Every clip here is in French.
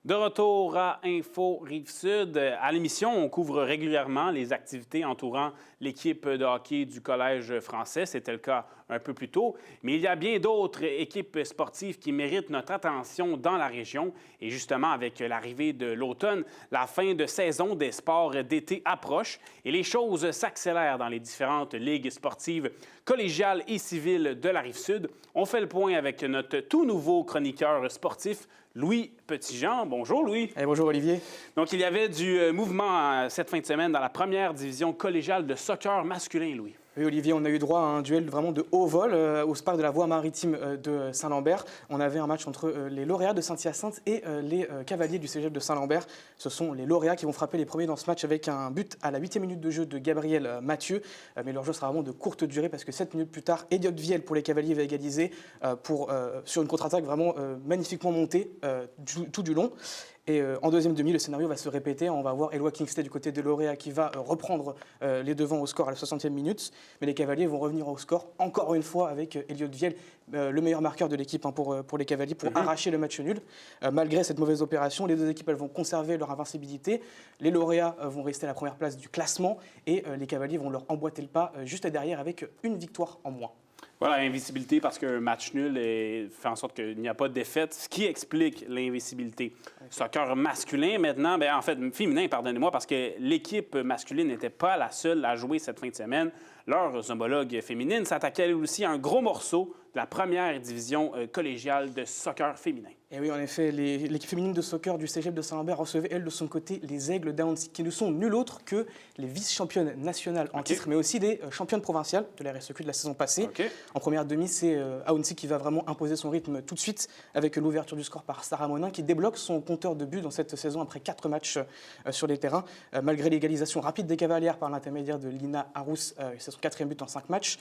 De retour à Info Rive-Sud. À l'émission, on couvre régulièrement les activités entourant l'équipe de hockey du Collège français. C'était le cas un peu plus tôt. Mais il y a bien d'autres équipes sportives qui méritent notre attention dans la région. Et justement, avec l'arrivée de l'automne, la fin de saison des sports d'été approche et les choses s'accélèrent dans les différentes ligues sportives collégiales et civiles de la Rive-Sud. On fait le point avec notre tout nouveau chroniqueur sportif, Louis Petitjean. Bonjour, Louis. Hey, bonjour, Olivier. Donc, il y avait du mouvement cette fin de semaine dans la première division collégiale de soccer masculin, Louis. Oui, Olivier, on a eu droit à un duel vraiment de haut vol au parc de la voie maritime de Saint-Lambert. On avait un match entre les lauréats de Saint-Hyacinthe et les cavaliers du cégep de Saint-Lambert. Ce sont les lauréats qui vont frapper les premiers dans ce match avec un but à la 8e minute de jeu de Gabriel Mathieu. Mais leur jeu sera vraiment de courte durée parce que 7 minutes plus tard, Elliot Viel pour les cavaliers va égaliser sur une contre-attaque vraiment magnifiquement montée tout du long. Et en deuxième demi, le scénario va se répéter. On va voir Eloi Kingsley du côté des lauréats qui va reprendre les devants au score à la 60e minute. Mais les cavaliers vont revenir au score encore une fois avec Elliot Viel, le meilleur marqueur de l'équipe pour les cavaliers, pour arracher le match nul. Malgré cette mauvaise opération, les deux équipes elles vont conserver leur invincibilité. Les lauréats vont rester à la première place du classement et les cavaliers vont leur emboîter le pas juste derrière avec une victoire en moins. Voilà, l'invisibilité parce qu'un match nul fait en sorte qu'il n'y a pas de défaite, ce qui explique l'invisibilité. Soccer masculin maintenant, en fait féminin, pardonnez-moi, parce que l'équipe masculine n'était pas la seule à jouer cette fin de semaine. Leurs homologues féminines s'attaquaient aussi à un gros morceau de la première division collégiale de soccer féminin. Et oui, en effet, l'équipe féminine de soccer du cégep de Saint-Lambert recevait, elle, de son côté, les Aigles d'Aouncy, qui ne sont nul autre que les vice-championnes nationales en titre, mais aussi des championnes provinciales de la RSEQ de la saison passée. En première demi, c'est Aouncy qui va vraiment imposer son rythme tout de suite avec l'ouverture du score par Sarah Monin, qui débloque son compteur de buts dans cette saison après 4 matchs sur les terrains. Malgré l'égalisation rapide des Cavalières par l'intermédiaire de Lina Arous, c'est son 4e but en 5 matchs,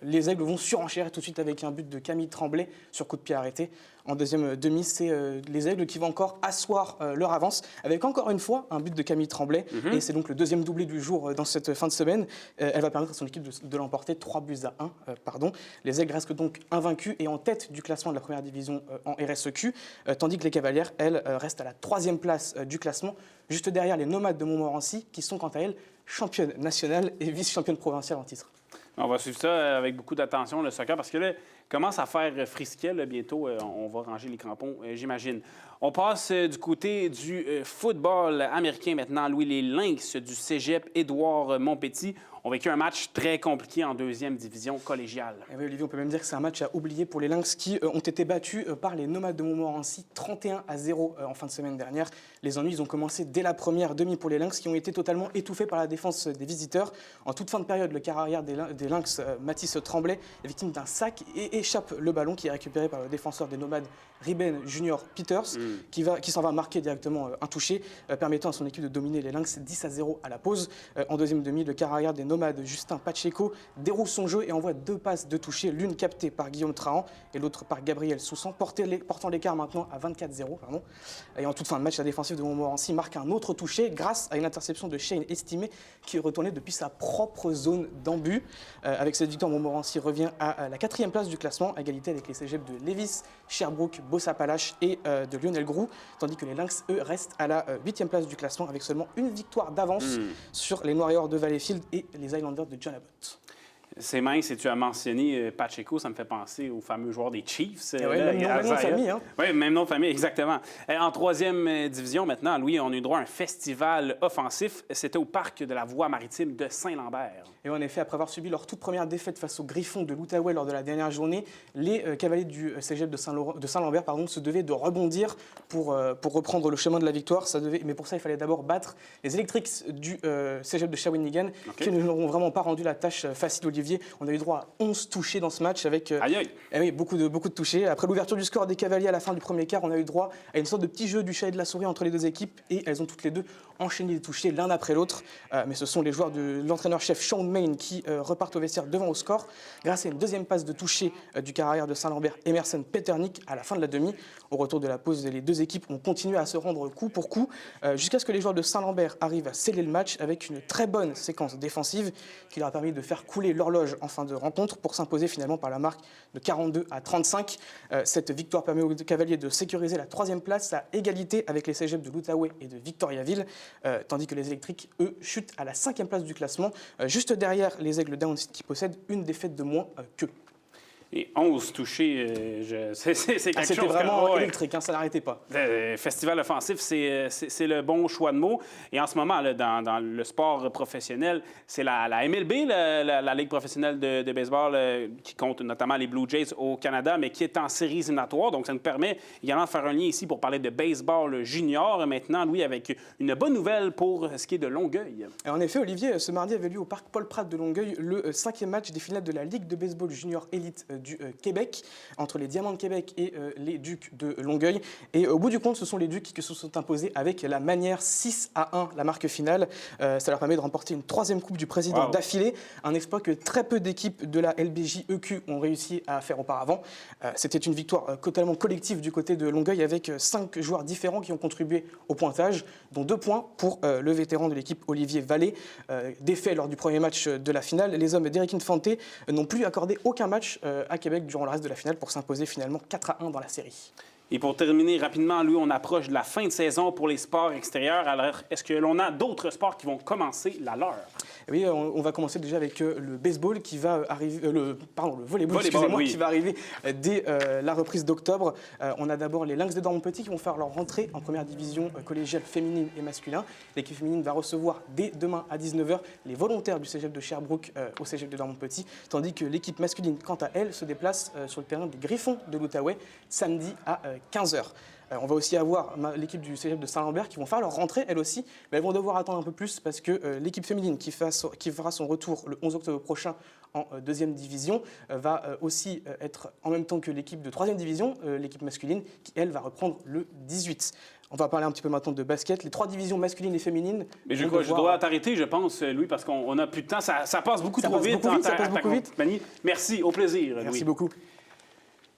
les Aigles vont surenchérir tout de suite avec un but de Camille Tremblay sur coup de pied arrêté. En deuxième demi, c'est les Aigles qui vont encore asseoir leur avance avec encore une fois un but de Camille Tremblay. Et c'est donc le deuxième doublé du jour dans cette fin de semaine. Elle va permettre à son équipe de l'emporter 3-1. Les Aigles restent donc invaincus et en tête du classement de la première division en RSEQ, tandis que les Cavalières, elles, restent à la 3e place du classement, juste derrière les Nomades de Montmorency, qui sont quant à elles championnes nationales et vice-championnes provinciales en titre. On va suivre ça avec beaucoup d'attention, le soccer, parce que là, commence à faire frisquet. Là, bientôt, on va ranger les crampons, j'imagine. On passe du côté du football américain maintenant. Louis, les Lynx du cégep Édouard Montpetit ont vécu un match très compliqué en 2e division collégiale. Et oui, Olivier, on peut même dire que c'est un match à oublier pour les Lynx qui ont été battus par les Nomades de Montmorency 31-0 en fin de semaine dernière. Les ennuis, ils ont commencé dès la première demi pour les Lynx qui ont été totalement étouffés par la défense des visiteurs. En toute fin de période, le quart arrière des Lynx, Mathis Tremblay, est victime d'un sac et échappe le ballon qui est récupéré par le défenseur des Nomades, Riben Junior Peters, qui s'en va marquer directement un touché, permettant à son équipe de dominer les Lynx 10-0 à la pause. En deuxième demi, le quart arrière des Nomades, Justin Pacheco, déroule son jeu et envoie 2 passes de toucher, l'une captée par Guillaume Trahan et l'autre par Gabriel Soussan, portant l'écart maintenant à 24-0. Et en toute fin de match, la défensive de Montmorency marque un autre touché grâce à une interception de Shane Estimé qui est retourné depuis sa propre zone d'embut. Avec cette victoire, Montmorency revient à la 4e place du classement, à égalité avec les cégeps de Lévis, Sherbrooke, Bossapalache et de Lionel Groux, tandis que les Lynx, eux, restent à la 8e place du classement avec seulement une victoire d'avance sur les Noirs et Or de Valleyfield et les Islanders de John Abbott. C'est mince, et tu as mentionné Pacheco, ça me fait penser au fameux joueur des Chiefs. Même nom de famille. Hein? Oui, même nom de famille, exactement. En 3e division, maintenant, Louis, on a eu droit à un festival offensif. C'était au parc de la voie maritime de Saint-Lambert. Et en effet, après avoir subi leur toute première défaite face aux Griffons de l'Outaouais lors de la dernière journée, les cavaliers du cégep de Saint-Lambert se devaient de rebondir pour reprendre le chemin de la victoire. Mais pour ça, il fallait d'abord battre les Electrics du cégep de Shawinigan, qui ne leur ont vraiment pas rendu la tâche facile, Olivier. On a eu droit à 11 touchés dans ce match avec beaucoup de touchés. Après l'ouverture du score des Cavaliers à la fin du premier quart, on a eu droit à une sorte de petit jeu du chat et de la souris entre les deux équipes et elles ont toutes les deux enchaîné les touchés l'un après l'autre. Mais ce sont les joueurs de l'entraîneur-chef Sean Main qui repartent au vestiaire devant au score grâce à une deuxième passe de toucher du carrière de Saint-Lambert, Emerson Peternick, à la fin de la demi. Au retour de la pause, les deux équipes ont continué à se rendre coup pour coup jusqu'à ce que les joueurs de Saint-Lambert arrivent à sceller le match avec une très bonne séquence défensive qui leur a permis de faire couler leur l'horloge en fin de rencontre pour s'imposer finalement par la marque de 42-35. Cette victoire permet aux Cavaliers de sécuriser la 3e place à égalité avec les cégeps de l'Outaouais et de Victoriaville, tandis que les électriques, eux, chutent à la 5e place du classement, juste derrière les Aigles d'Aouncy qui possèdent une défaite de moins qu'eux. Et 11 touchés, c'est quelque chose. C'était vraiment électrique, ça n'arrêtait pas. Festival offensif, c'est le bon choix de mots. Et en ce moment, là, dans le sport professionnel, c'est la MLB, la Ligue professionnelle de baseball, qui compte notamment les Blue Jays au Canada, mais qui est en séries éliminatoires. Donc, ça nous permet également de faire un lien ici pour parler de baseball junior. Maintenant, Louis, avec une bonne nouvelle pour ce qui est de Longueuil. En effet, Olivier, ce mardi avait lieu au parc Paul-Prat de Longueuil le 5e match des finales de la Ligue de baseball junior élite du Québec, entre les Diamants de Québec et les Ducs de Longueuil. Et au bout du compte, ce sont les Ducs qui se sont imposés avec la manière 6-1, la marque finale. Ça leur permet de remporter une 3e Coupe du Président d'affilée, un exploit que très peu d'équipes de la LBJ-EQ ont réussi à faire auparavant. C'était une victoire totalement collective du côté de Longueuil avec 5 joueurs différents qui ont contribué au pointage, dont 2 points pour le vétéran de l'équipe Olivier Vallée. Défait lors du premier match de la finale, les hommes d'Éric Infante n'ont plus accordé aucun match à Québec durant le reste de la finale pour s'imposer finalement 4-1 dans la série. Et pour terminer rapidement, Louis, on approche de la fin de saison pour les sports extérieurs. Alors, est-ce que l'on a d'autres sports qui vont commencer la leur? Oui, on va commencer déjà avec le baseball qui va arriver, le volleyball, excusez-moi, qui va arriver dès la reprise d'octobre. On a d'abord les Lynx de Dormont-Petit qui vont faire leur rentrée en première division collégiale féminine et masculin. L'équipe féminine va recevoir dès demain à 19h les volontaires du cégep de Sherbrooke au cégep de Dormont-Petit, tandis que l'équipe masculine, quant à elle, se déplace sur le terrain des Griffons de l'Outaouais samedi à 15h. On va aussi avoir l'équipe du cégep de Saint-Lambert qui vont faire leur rentrée, elles aussi, mais elles vont devoir attendre un peu plus parce que l'équipe féminine qui fera son retour le 11 octobre prochain en 2e division va aussi être en même temps que l'équipe de 3e division, l'équipe masculine, qui elle va reprendre le 18. On va parler un petit peu maintenant de basket. Les 3 divisions masculines et féminines. Mais je dois t'arrêter, je pense, Louis, parce qu'on n'a plus de temps. Ça passe beaucoup trop vite. Ça passe beaucoup vite. Merci, au plaisir, Louis. Merci beaucoup.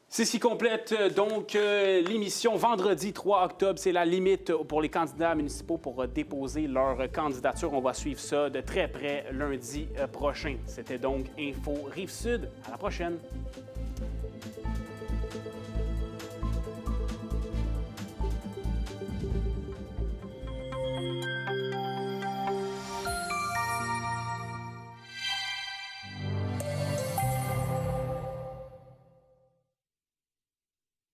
C'est ce qui complète donc l'émission. Vendredi 3 octobre, c'est la limite pour les candidats municipaux pour déposer leur candidature. On va suivre ça de très près lundi prochain. C'était donc Info Rive-Sud. À la prochaine.